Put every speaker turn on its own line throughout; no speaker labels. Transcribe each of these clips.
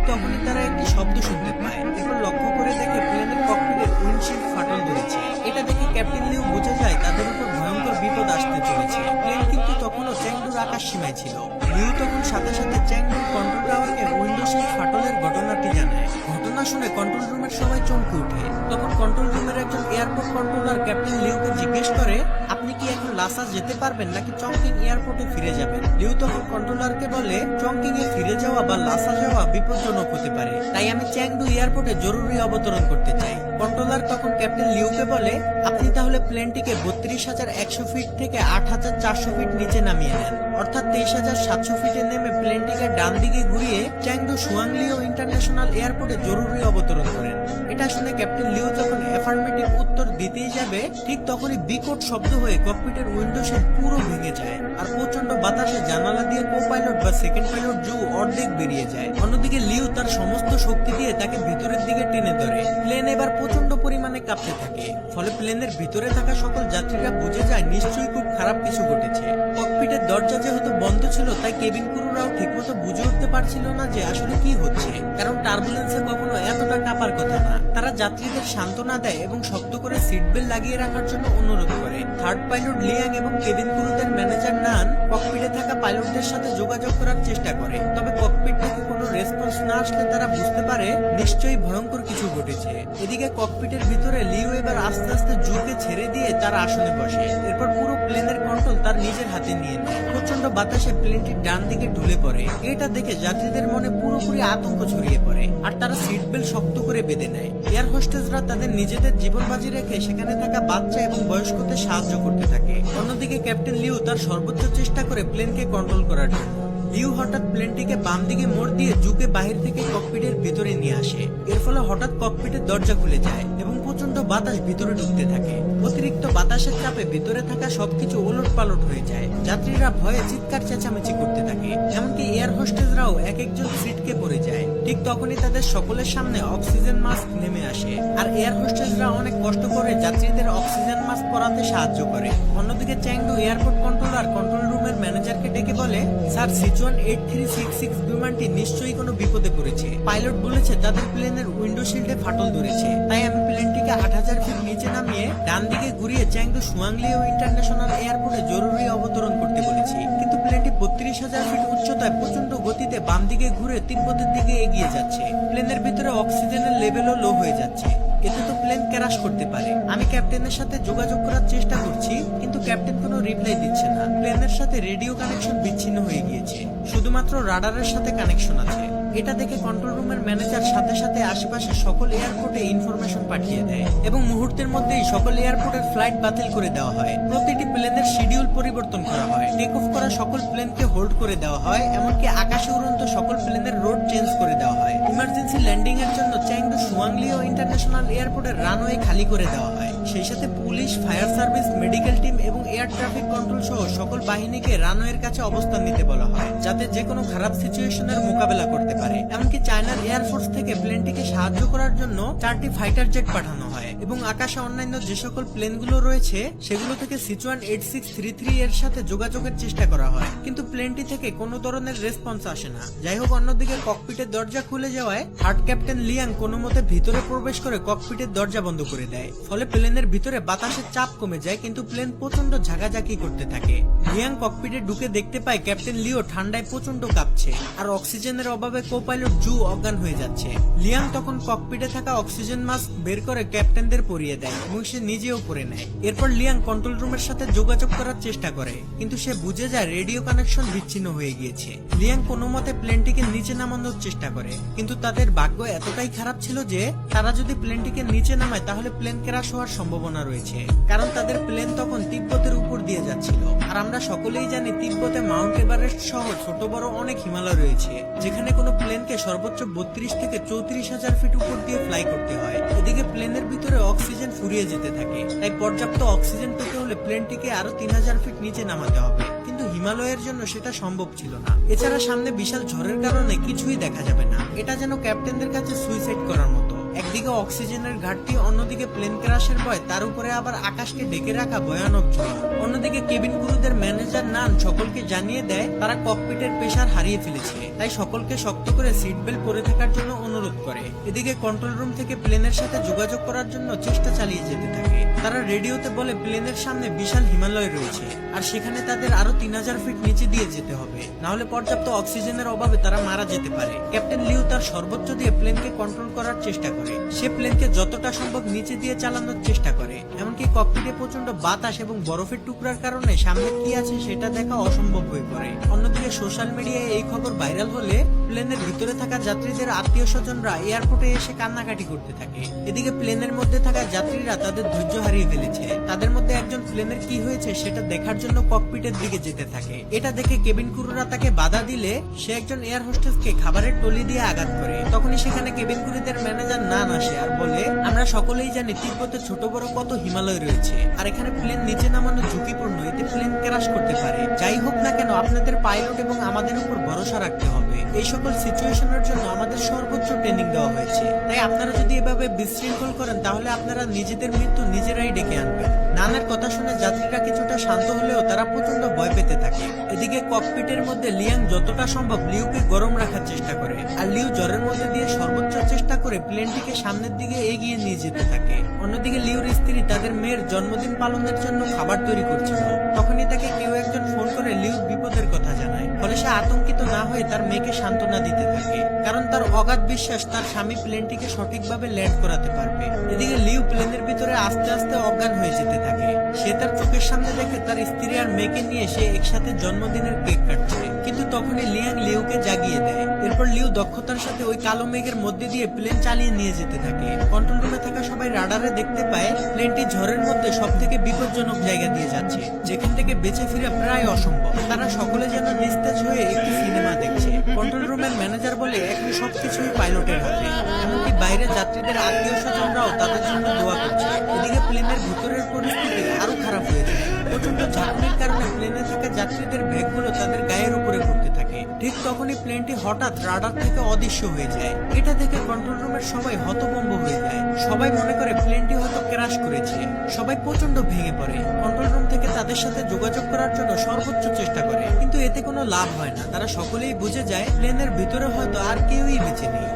তখনই তারা একটি শব্দ শুনতে পায়। এরপর লক্ষ্য করে দেখে প্লেনের ককপিটের উইন্ডশিল্ড ফাটল ধরেছে। এটা দেখে ক্যাপ্টেন লিউ বুঝে যায় তাদের উপর ভয়ঙ্কর বিপদ আসতে চলেছে। প্লেন কিন্তু তখনও চ্যাংডুর আকাশ সীমায় ছিল। লিউ তখন সাথে সাথে চ্যাংডুর কন্ট্রোল টাওয়ারকে উইন্ডোশিল্ড ফাটলের ঘটনাটি জানায়। ঘটনা শুনে কন্ট্রোল রুমের সবাই চমকে ওঠে। তখন কন্ট্রোল রুমের একজন এয়ারপোর্ট কন্ট্রোলার ক্যাপ্টেন লিউকে জিজ্ঞেস করে, আপনি কি এখন লাসা যেতে পারবেন নাকি চংকিং এয়ারপোর্টে ফিরে যাবেন? লিউ তখন কন্ট্রোলারকে বলে, চংকিং এ ফিরে যাওয়া বা লাসা যাওয়া বিপজ্জনক হতে পারে, তাই আমি চ্যাংডু এয়ারপোর্টে জরুরি অবতরণ করতে চাই। কন্ট্রোলার তখন ক্যাপ্টেন লিউকে বলে, আপনি তাহলে প্লেনটিকে 32,100 ফিট থেকে 8,400 ফিট নিচে নামিয়ে নেন, অর্থাৎ 23,700 ফিটে নেমে প্লেনটিকে ডান দিকে ঘুরিয়ে চ্যাংডু সুয়াংলিও ইন্টারন্যাশনাল এয়ারপোর্টে জরুরি অবতরণ করেন। এটা শুনে ক্যাপ্টেন লিউ যখন অ্যাফার্মেটিভ উত্তর দিতেই যাবে, ঠিক তখনই বিকট শব্দ হয়ে ককপিটের উইন্ডোশিল পুরো ভেঙে যায়, আর প্রচন্ড বাতাসে জানালা দিয়ে কো-পাইলট বা সেকেন্ড পাইলট জু অর্ধেক বেরিয়ে যায়। অন্যদিকে লিউ তার সমস্ত শক্তি দিয়ে তাকে ভিতরের দিকে টেনে ধরে। প্লেন এবার প্রচন্ড পরিমাণে কাঁপতে থাকে, ফলে প্লেনের ভিতরে থাকা সকল যাত্রীরা বুঝে যায় নিশ্চয়ই খুব খারাপ কিছু ঘটেছে। ককপিটের দরজা যেহেতু বন্ধ ছিল, তাই কেবিন ক্রুরাও ঠিকমতো বুঝে উঠতে পারছিল না যে আসলে কি হচ্ছে, কারণ টার্বুলেন্সে কখনো এতটা কাঁপার কথা না। তারা যাত্রীদের সান্ত্বনা দেয় এবং শক্ত করে সিট বেল্ট লাগিয়ে রাখার জন্য অনুরোধ করে। থার্ড পাইলট লিয়াং এবং কেবিন ক্রুদের ম্যানেজার নান ককপিটে থাকা পাইলটদের সাথে যোগাযোগ করার চেষ্টা করে, তবে ককপিট থেকে কোনো রেসপন্স না আসলে তারা বুঝতে পারে নিশ্চয়ই ভয়ঙ্কর কিছু ঘটেছে। এদিকে ককপিটের ভিতরে লিও এবার আস্তে আস্তে জুকে ছেড়ে দিয়ে তার আসনে বসে। এরপর পুরো প্লেনের কন্ট্রোল তার নিজের হাতে নিয়ে নেয়। প্রচন্ড বাতাসে প্লেনটি ডান দিকে ঢুলে পড়ে। এটা দেখে যাত্রীদের মনে পুরোপুরি আতঙ্ক ছড়িয়ে পড়ে, আর তারা সিট বেল্ট শক্ত করে বেঁধে নেয়। এয়ার হোস্টেসরা তাদের নিজেদের জীবন বাজি রেখে সেখানে থাকা বাচ্চা এবং বয়স্কদের সাহায্য করতে থাকে। অন্যদিকে ক্যাপ্টেন লিউ তার সর্বোচ্চ চেষ্টা করে প্লেনকে কন্ট্রোল করার জন্য। লিউ হঠাৎ প্লেনটিকে বাম দিকে মোড় দিয়ে জুকে বাহির থেকে ককপিটের ভিতরে নিয়ে আসে। এর ফলে হঠাৎ ককপিটের দরজা খুলে যায় এবং প্রচন্ড বাতাস ভিতরে ঢুকতে থাকে। অতিরিক্ত বাতাসের চাপে ভিতরে থাকা সবকিছু ওলট পালট হয়ে যায়। যাত্রীরা ভয়ে চিৎকার চেঁচামেচি করতে থাকে, এমনকি এয়ার হোস্টেসরাও এক একজন সিটকে পড়ে যায়। ঠিক তখনই তাদের সকলের সামনে অক্সিজেন মাস্ক নেমে আসে, আর এয়ার হোস্টেসরা অনেক কষ্ট করে যাত্রীদের অক্সিজেন মাস্ক পরাতে সাহায্য করে। অন্যদিকে চ্যাংডু এয়ারপোর্ট কন্ট্রোলার কন্ট্রোল রুমের ম্যানেজারকে ডেকে বলে, স্যার, সিচুয়ান 8366 বিমানটি নিশ্চয়ই কোনো বিপদে পড়েছে। পাইলট বলেছে তাদের প্লেনের উইন্ডোশিল্ডে ফাটল ধরেছে, তাই আমি প্লেনটিকে 8,000 ফিট নিচে নামিয়ে ডান দিকে ঘুরিয়ে চ্যাংডু সুয়াংলিও ইন্টারন্যাশনাল এয়ারপোর্টে জরুরি অবতরণ করতে বলেছি। কিন্তু প্লেনটি 32,000 ফিট উচ্চতায় প্রচন্ড গতিতে বাম দিকে ঘুরে তিব্বতের দিকে এগিয়ে যাচ্ছে। প্লেনের ভিতরে অক্সিজেনের লেভেলও লো হয়ে যাচ্ছে। এতে তো প্লেন ক্র্যাশ করতে পারে। আমি ক্যাপ্টেনের সাথে যোগাযোগ করার চেষ্টা করছি, কিন্তু ক্যাপ্টেন কোনো রিপ্লাই দিচ্ছে না। প্লেনের সাথে রেডিও কানেকশন বিচ্ছিন্ন হয়ে গিয়েছে, শুধুমাত্র রাডারের সাথে কানেকশন আছে। এটা দেখে কন্ট্রোল রুমের ম্যানেজার সাথে সাথে আশেপাশে সকল এয়ারপোর্টে ইনফরমেশন পাঠিয়ে দেয় এবং মুহূর্তের মধ্যেই সকল এয়ারপোর্টের ফ্লাইট বাতিল করে দেওয়া হয়। প্রতিটি প্লেনের শিডিউল পরিবর্তন করা হয়। টেক অফ করা সকল প্লেনকে হোল্ড করে দেওয়া হয়, এমনকি আকাশে উড়ন্ত সকল প্লেনের রোড চেঞ্জ করে দেওয়া হয়। ইমার্জেন্সি ল্যান্ডিং এর জন্য চ্যাংডু সুয়াংলিও ইন্টারন্যাশনাল এয়ারপোর্টের রানওয়ে খালি করে দেওয়া হয়। সেই সাথে police, fire service, medical team এবং এয়ার ট্রাফিক কন্ট্রোল সহ সকল বাহিনীকে রানওয়ের কাছে অবস্থান নিতে বলা হয়, যাতে যে কোনো খারাপ সিচুয়েশনের মোকাবেলা করতে পারে। এমনকি চায়নার এয়ারফোর্স থেকে প্লেনটিকে সাহায্য করার জন্য 4টি ফাইটার জেট পাঠানো হয় এবং আকাশে অন্যান্য যে সকল প্লেনগুলো রয়েছে সেগুলো থেকে সিচুয়ান 8633 এর সাথে যোগাযোগের চেষ্টা করা হয়, কিন্তু প্লেনটি থেকে কোনো ধরনের রেসপন্স আসে না। যাই হোক, অন্যদিকে ককপিটের দরজা খুলে যাওয়ায় থার্ড ক্যাপ্টেন লিয়াং কোনো মতে ভিতরে প্রবেশ করে ককপিটের দরজা বন্ধ করে দেয়। ফলে প্লেনের ভিতরে বাতাসের চাপ কমে যায়, কিন্তু প্লেন প্রচন্ড ঝাঁকাঝাঁকি করতে থাকে। লিয়াং ককপিটে ঢুকে দেখতে পায় ক্যাপ্টেন লিও ঠান্ডায় প্রচন্ড কাঁপছে, আর অক্সিজেনের অভাবে কো-পাইলট জু অজ্ঞান হয়ে যাচ্ছে। লিয়াং তখন ককপিটে থাকা অক্সিজেন মাস্ক বের করে ক্যাপ্টেনদের পরিয়ে দেয় এবং সে নিজেও পরে নেয়। এরপর লিয়াং কন্ট্রোল রুমের সাথে যোগাযোগ করার চেষ্টা করে, কিন্তু সে বুঝে যায় রেডিও কানেকশন বিচ্ছিন্ন হয়ে গিয়েছে। লিয়াং কোনো মতে প্লেনটিকে নিচে নামানোর চেষ্টা করে, কিন্তু তাদের ভাগ্য এতটাই খারাপ ছিল যে তারা যদি প্লেনটিকে নিচে নামায় তাহলে প্লেন ক্র্যাশ হওয়ার সম্ভাবনা রয়েছে, কারণ তাদের প্লেন তখন তিব্বতের উপর দিয়ে যাচ্ছিল। আর আমরা সকলেই জানি তিব্বতে মাউন্ট এভারেস্ট সহ ছোট বড় অনেক হিমালয় রয়েছে, যেখানে কোনো প্লেনকে সর্বোচ্চ 32 থেকে 34,000 ফিট উপর দিয়ে ফ্লাই করতে হয়। এদিকে প্লেনের ভিতরে অক্সিজেন ফুরিয়ে যেতে থাকে, তাই পর্যাপ্ত অক্সিজেন পেতে হলে প্লেনটিকে আরো 3,000 ফিট নিচে নামাতে হবে, কিন্তু হিমালয়ের জন্য সেটা সম্ভব ছিল না। এছাড়া সামনে বিশাল ঝড়ের কারণে কিছুই দেখা যাবে না। এটা যেন ক্যাপ্টেনদের কাছে সুইসাইড করার মতো। একদিকে অক্সিজেনের ঘাটতি, অন্যদিকে প্লেন ক্র্যাশের ভয়, তার উপরে আবার আকাশকে ঢেকে রাখা ভয়ানক ঝড়। অন্যদিকে কেবিন ক্রুদের ম্যানেজার নান সকলকে জানিয়ে দেয় তারা ককপিটের প্রেসার হারিয়ে ফেলেছে, তাই সকলকে শক্ত করে সিট বেল্ট পরে থাকার জন্য অনুরোধ করে। এদিকে কন্ট্রোল রুম থেকে প্লেনের সাথে যোগাযোগ করার জন্য চেষ্টা চালিয়ে যেতে থাকে। তারা রেডিওতে বলে প্লেনের সামনে বিশাল হিমালয় রয়েছে আর সেখানে তাদের আরো 3000 ফিট নিচে দিয়ে যেতে হবে, না হলে পর্যাপ্ত অক্সিজেনের অভাবে তারা মারা যেতে পারে। ক্যাপ্টেন লিউ তার সর্বোচ্চ দিয়ে প্লেনকে কন্ট্রোল করার চেষ্টা করে। সে প্লেনকে যতটা সম্ভব নিচে দিয়ে চালানোর চেষ্টা করে, এমনকি ককপিটে প্রচন্ড বাতাস এবং বরফের টুকরার কারণে সামনে কি আছে সেটা দেখা অসম্ভব হয়ে পড়ে। অন্যদিকে সোশ্যাল মিডিয়ায় এই খবর ভাইরাল হলে প্লেনের ভিতরে থাকা যাত্রীদের আত্মীয় স্বজনরা এয়ারপোর্টে এসে কান্নাকাটি করতে থাকে। এদিকে প্লেনের মধ্যে থাকা যাত্রীরা তাদের ধৈর্য হারিয়ে ফেলেছে। তাদের মধ্যে একজন প্লেনের কি হয়েছে সেটা দেখার জন্য ককপিটের দিকে যেতে থাকে। এটা দেখে কেবিন ক্রুরা তাকে বাধা দিলে সে একজন এয়ার হোস্টেসকে খাবারের টলি দিয়ে আঘাত করে। তখনই সেখানে কেবিন ক্রুদের ম্যানেজার নান আসে আর বলে, আমরা সকলেই জানি তিব্বতে ছোট বড় কত হিমালয় রয়েছে আর এখানে প্লেন নিচে নামানো ঝুঁকিপূর্ণ, এতে প্লেন ক্র্যাশ করতে পারে। যাই হোক না কেন আপনাদের পাইলট এবং আমাদের উপর ভরসা রাখতে হবে। এই সকল সিচুয়েশনের জন্য আমাদের সর্বোচ্চ ট্রেনিং দেওয়া হয়েছে, তাই আপনারা যদি এভাবে বিশৃঙ্খল করেন তাহলে আপনারা নিজেদের মৃত্যু নিজেরাই ডেকে আনবেন। নানের কথা শুনে যাত্রীরা কিছুটা শান্ত হলেও তারা প্রচন্ড ভয় পেতে থাকে। এদিকে ককপিটের মধ্যে লিয়াং যতটা সম্ভব লিউকে গরম রাখার চেষ্টা করে আর লিউ জ্বরের মধ্যে দিয়ে সর্বোচ্চ চেষ্টা করে প্লেনটিকে সামনের দিকে এগিয়ে নিয়ে যেতে থাকে। অন্যদিকে লিউর স্ত্রী তাদের মেয়ের জন্মদিন পালনের জন্য খাবার তৈরি করছিল। তখনই তাকে কেউ একজন ফোন করে লিউর বিপদের কথা জানায়। ফলে সে আতঙ্কিত না হয়ে তার মেয়েকে সান্ত্বনা দিতে থাকে, কারণ তার অগাধ বিশ্বাস তার স্বামী প্লেনটিকে সঠিকভাবে ল্যান্ড করাতে পারবে। এদিকে লিউ প্লেনের ভিতরে আস্তে আস্তে অজ্ঞান হয়ে যেতে থাকে। সে তার চোখের সামনে দেখে তার স্ত্রী আর মেয়েকে নিয়ে সে একসাথে জন্মদিনের কেক কাটছে, কিন্তু তখনই লিয়াং লিউকে জাগিয়ে দেয়। এরপর লিউ দক্ষতার সাথে ওই কালো মেঘের মধ্যে দিয়ে প্লেন চালিয়ে নিয়ে যেতে থাকে। কন্ট্রোল রুমে থাকা সবাই রাডারে দেখতে পায় প্লেনটি ঝড়ের মধ্যে সব থেকে বিপজ্জনক জায়গা দিয়ে যাচ্ছে, যেখান থেকে বেঁচে ফিরে প্রায় অসম্ভব। তারা সকলে যেন নিস্তেজ হয়ে একটি সিনেমা দেখছে। কন্ট্রোল রুমের ম্যানেজার বলে এখন সবকিছুই পাইলটের হাতে, এমনকি বাইরে যাত্রীদের আত্মীয় স্বজনরাও তাদের জন্য দোয়া করছে। এদিকে প্লেনের ভিতরের পরিস্থিতি আরো খারাপ হয়ে যায়। প্রচন্ড ঝাঁকুনির কারণে প্লেনে থাকা যাত্রীদের ব্যাগগুলো তাদের গায়ের উপরে পড়তে থাকে। ঠিক তখনই প্লেনটি হঠাৎ রাডার থেকে অদৃশ্য হয়ে যায়। এটা দেখে কন্ট্রোল রুমের সবাই হতভম্ব হয়ে যায়। সবাই মনে করে প্লেনটি হয়তো ক্র্যাশ করেছে। সবাই প্রচন্ড ভেঙে পড়ে। কন্ট্রোল রুম থেকে তাদের সাথে যোগাযোগ করার জন্য সর্বোচ্চ চেষ্টা করে, কিন্তু এতে কোনো লাভ হয় না। তারা সকলেই বুঝে যায় প্লেনের ভিতরে হয়তো আর কেউই বেঁচে নেই।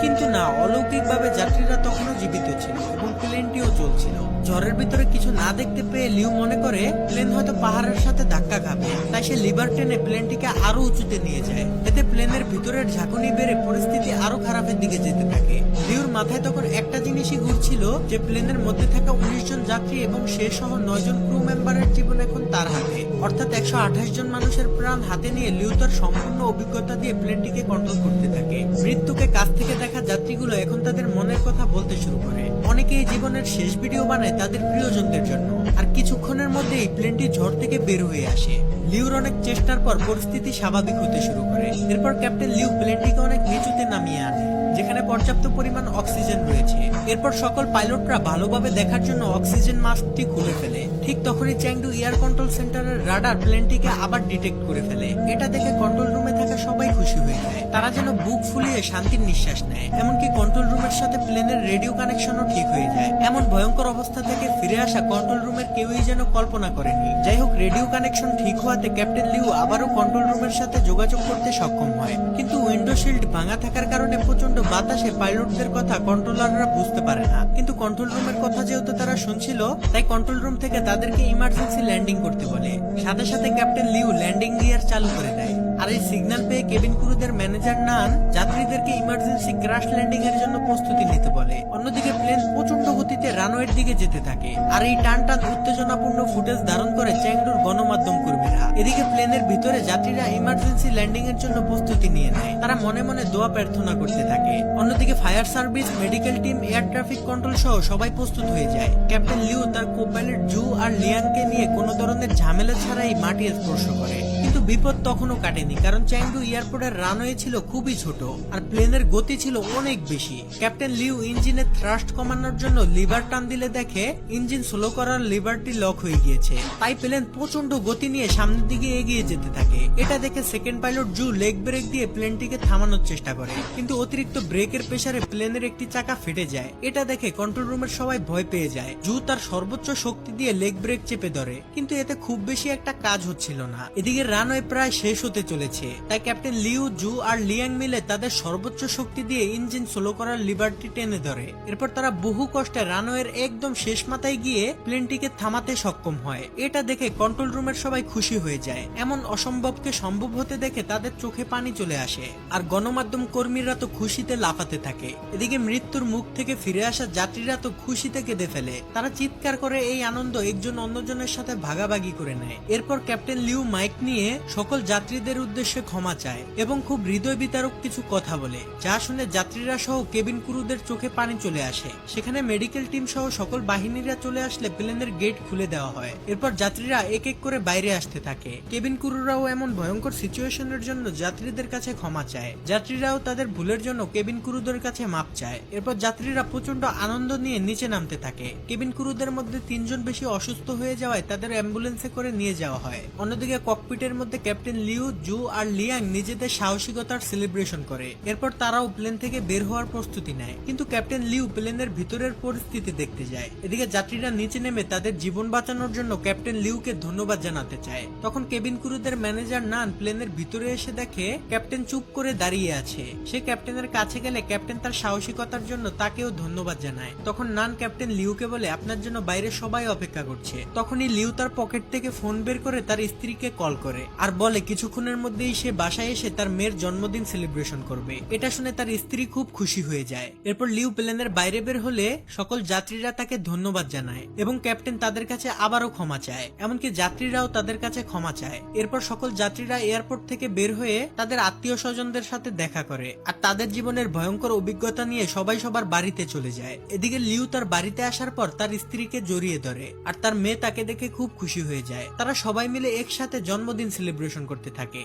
কিন্তু না, অলৌকিকভাবে যাত্রীরা তখনও জীবিত ছিল এবং প্লেনটিও চলছিল। ঝড়ের ভিতরে কিছু না দেখতে পেয়ে লিউ মনে করে প্লেন হয়তো পাহাড়ের সাথে ধাক্কা খাবে, তাই সে লিভার টেনে প্লেনটিকে আরো উঁচুতে নিয়ে যায়। এতে প্লেনের ভিতরের ঝাঁকুনি বেড়ে পরিস্থিতি আরো খারাপের দিকে যেতে থাকে। লিউর মাথায় তখন একটা জিনিসই ঘুরছিল যে প্লেনের মধ্যে থাকা 19 জন যাত্রী এবং সে সহ 9 জন ক্রু মেম্বারের জীবন এখন তার হাতে, অর্থাৎ 128 জন মানুষের প্রাণ হাতে নিয়ে লিউ তার সম্পূর্ণ অভিজ্ঞতা দিয়ে প্লেনটিকে কন্ট্রোল করতে থাকে। মৃত্যুকে কাছ থেকে দেখা যাত্রীগুলো এখন তাদের মনের কথা বলতে শুরু করে। অনেকেই জীবনের শেষ ভিডিও বানায় তাদের প্রিয়জনদের জন্য। আর কিছুক্ষণের মধ্যেই প্লেনটি ঝড় থেকে বের হয়ে আসে। লিউর অনেক চেষ্টার পর পরিস্থিতি স্বাভাবিক হতে শুরু করে। এরপর ক্যাপ্টেন লিউ প্লেনটিকে অনেক নিচুতে নামিয়ে আনে, যেখানে পর্যাপ্ত পরিমাণ অক্সিজেন রয়েছে। এরপর সকল পাইলটরা ভালোভাবে দেখার জন্য অক্সিজেন মাস্কটি খুলে ফেলে। ঠিক তখনই চ্যাংডু এয়ার কন্ট্রোল সেন্টারের রাডার প্লেনটিকে আবার ডিটেক্ট করে ফেলে। এটা দেখে কন্ট্রোল রুমে থাকা সবাই খুশি হয়ে যায়। তারা যেন বুক ফুলিয়ে শান্তির নিঃশ্বাস নেয়। এমনকি কন্ট্রোল রুমের সাথে প্লেনের রেডিও কানেকশনও ঠিক হয়ে যায়। এমন ভয়ঙ্কর অবস্থা থেকে ফিরে আসা কন্ট্রোল রুমের কেউই যেন কল্পনা করেনি। যাই হোক, রেডিও কানেকশন ঠিক হওয়াতে ক্যাপ্টেন লিউ আবারও কন্ট্রোল রুমের সাথে যোগাযোগ করতে সক্ষম হয়, কিন্তু উইন্ডো শিল্ড ভাঙা থাকার কারণে প্রচন্ড বাতাসে পাইলটদের কথা কন্ট্রোলাররা বুঝতে পারে না। কিন্তু কন্ট্রোল রুমের কথা যেহেতু তারা শুনছিল, তাই কন্ট্রোল রুম থেকে তাদেরকে ইমার্জেন্সি ল্যান্ডিং করতে বলে। সাথে সাথে ক্যাপ্টেন লিউ ল্যান্ডিং গিয়ার চালু করে দেয়। আর এই সিগন্যাল পেয়ে কেবিন ক্রুদের ম্যানেজার নান যাত্রীদেরকে ইমার্জেন্সি ক্র্যাশ ল্যান্ডিং এর জন্য প্রস্তুতি নিতে বলে। অন্যদিকে প্লেন প্রচন্ড গতিতে রানওয়ের দিকে যেতে থাকে। আর এই টান টান উত্তেজনাপূর্ণ ফুটেজ ধারণ করে চ্যাংডুর গণমাধ্যম কর্মীরা। এদিকে প্লেনের ভিতরে যাত্রীরা ইমার্জেন্সি ল্যান্ডিং এর জন্য প্রস্তুতি নিয়ে নেয়। তারা মনে মনে দোয়া প্রার্থনা করতে থাকে। অন্যদিকে fire service, medical team, air traffic control সহ সবাই প্রস্তুত হয়ে যায়। ক্যাপ্টেন লিউ তার কো-পাইলট জু আর লিয়াংকে নিয়ে কোনো ধরনের ঝামেলা ছাড়াই মাটি স্পর্শ করে। কিন্তু বিপদ তখনও কাটেনি, কারণ চ্যাংডু এয়ারপোর্টের রানওয়ে ছিল খুবই ছোট আর প্লেনের গতি ছিল অনেক বেশি। ক্যাপ্টেন লিউ ইঞ্জিনের থ্রাস্ট কমানোর জন্য লিভার টান দিলে দেখে ইঞ্জিন স্লো করার লিভারটি লক হয়ে গিয়েছে। তাই প্লেন প্রচন্ড গতি নিয়ে সামনের দিকে এগিয়ে যেতে থাকে। এটা দেখে সেকেন্ড পাইলট জু লেগ ব্রেক দিয়ে প্লেনটিকে থামানোর চেষ্টা করে, কিন্তু অতিরিক্ত ব্রেকের প্রেসারে প্লেনের একটি চাকা ফেটে যায়। এটা দেখে কন্ট্রোল রুমের সবাই ভয় পেয়ে যায়। জু তার সর্বোচ্চ শক্তি দিয়ে লেগ ব্রেক চেপে ধরে, কিন্তু এতে খুব বেশি একটা কাজ হচ্ছিল না। এদিকে রানওয়ে প্রায় শেষ হতে চলেছে, তাই ক্যাপ্টেন লিউ, জু আর লিয়াং মিলে তাদের সর্বোচ্চ শক্তি দিয়ে ইঞ্জিন স্লো করার লিভারটি টেনে ধরে। এরপর তারা বহু কষ্টে রানওয়ের একদম শেষ মাথায় গিয়ে প্লেনটিকে থামাতে সক্ষম হয়। এটা দেখে কন্ট্রোল রুমের সবাই খুশি হয়ে যায়। এমন অসম্ভবকে সম্ভব হতে দেখে তাদের চোখে পানি চলে আসে, আর গণমাধ্যম কর্মীরা তো খুশিতে লাফাতে থাকে। এদিকে মৃত্যুর মুখ থেকে ফিরে আসা যাত্রীরা তো খুশিতে কেঁদে ফেলে। তারা চিৎকার করে এই আনন্দ একজন অন্যজনের সাথে ভাগাভাগি করে নেয়। এরপর ক্যাপ্টেন লিউ মাইক নিয়ে সকল যাত্রীদের উদ্দেশ্যে ক্ষমা চায় এবং খুব হৃদয় বিতারক কিছু কথা বলে, যা শুনে যাত্রীরা সহ কেবিন ক্রুদের চোখে পানি চলে আসে। সেখানে মেডিকেল টিম সহ সকল বাহিনীরা চলে আসলে প্লেনের গেট খুলে দেওয়া হয়। এরপর যাত্রীরা এক এক করে বাইরে আসতে থাকে। কেবিন ক্রুরাও এমন ভয়ঙ্কর সিচুয়েশনের জন্য যাত্রীদের কাছে ক্ষমা চায়। যাত্রীরাও তাদের ভুলের জন্য কেবিন ক্রুদের কাছে মাপ চায়। এরপর যাত্রীরা প্রচন্ড আনন্দ নিয়ে নিচে নামতে থাকে। কেবিন ক্রুদের মধ্যে 3 জন বেশি অসুস্থ হয়ে যাওয়ায় তাদের অ্যাম্বুলেন্সে করে নিয়ে যাওয়া হয়। অন্যদিকে ককপিটের মধ্যে ক্যাপ্টেন লিউ, জু আর লিয়াং নিজেদের সাহসিকতার সেলিব্রেশন করে। এরপর তারাও প্লেন থেকে বের হওয়ার প্রস্তুতি নেয়, কিন্তু ক্যাপ্টেন লিউ প্লেনের ভিতরের পরিস্থিতি দেখতে যায়। এদিকে যাত্রীরা নিচে নেমে তাদের জীবন বাঁচানোর জন্য ক্যাপ্টেন লিউকে ধন্যবাদ জানাতে চায়। তখন কেবিন ক্রুদের ম্যানেজার নান প্লেনের ভিতরে এসে দেখে ক্যাপ্টেন চুপ করে দাঁড়িয়ে আছে। সে ক্যাপ্টেনের কাছে গেলে ক্যাপ্টেন তার সাহসিকতার জন্য তাকেও ধন্যবাদ জানায়। তখন নান ক্যাপ্টেন লিউকে বলে, আপনার জন্য বাইরে সবাই অপেক্ষা করছে। তখনই লিউ তার পকেট থেকে ফোন বের করে তার স্ত্রীকে কল করে আর বলে কিছুক্ষণের মধ্যেই সে বাসায় এসে তার মেয়ের জন্মদিন সেলিব্রেশন করবে। এটা শুনে তার স্ত্রী খুব খুশি হয়ে যায়। এরপর লিউ প্লেনের বাইরে বের হলে সকল যাত্রীরা তাকে ধন্যবাদ জানায় এবং ক্যাপ্টেন তাদের কাছে আবারও ক্ষমা চায়। এমনকি যাত্রীরাও তাদের কাছে ক্ষমা চায়। এরপর সকল যাত্রীরা এয়ারপোর্ট থেকে বের হয়ে তাদের আত্মীয় স্বজনদের সাথে দেখা করে আর তাদের জীবনের ভয়ঙ্কর অভিজ্ঞতা নিয়ে সবাই সবার বাড়িতে চলে যায়। এদিকে লিউ তার বাড়িতে আসার পর তার স্ত্রীকে জড়িয়ে ধরে আর তার মেয়ে তাকে দেখে খুব খুশি হয়ে যায়। তারা সবাই মিলে একসাথে জন্মদিন সেলিব্রেশন করতে থাকে।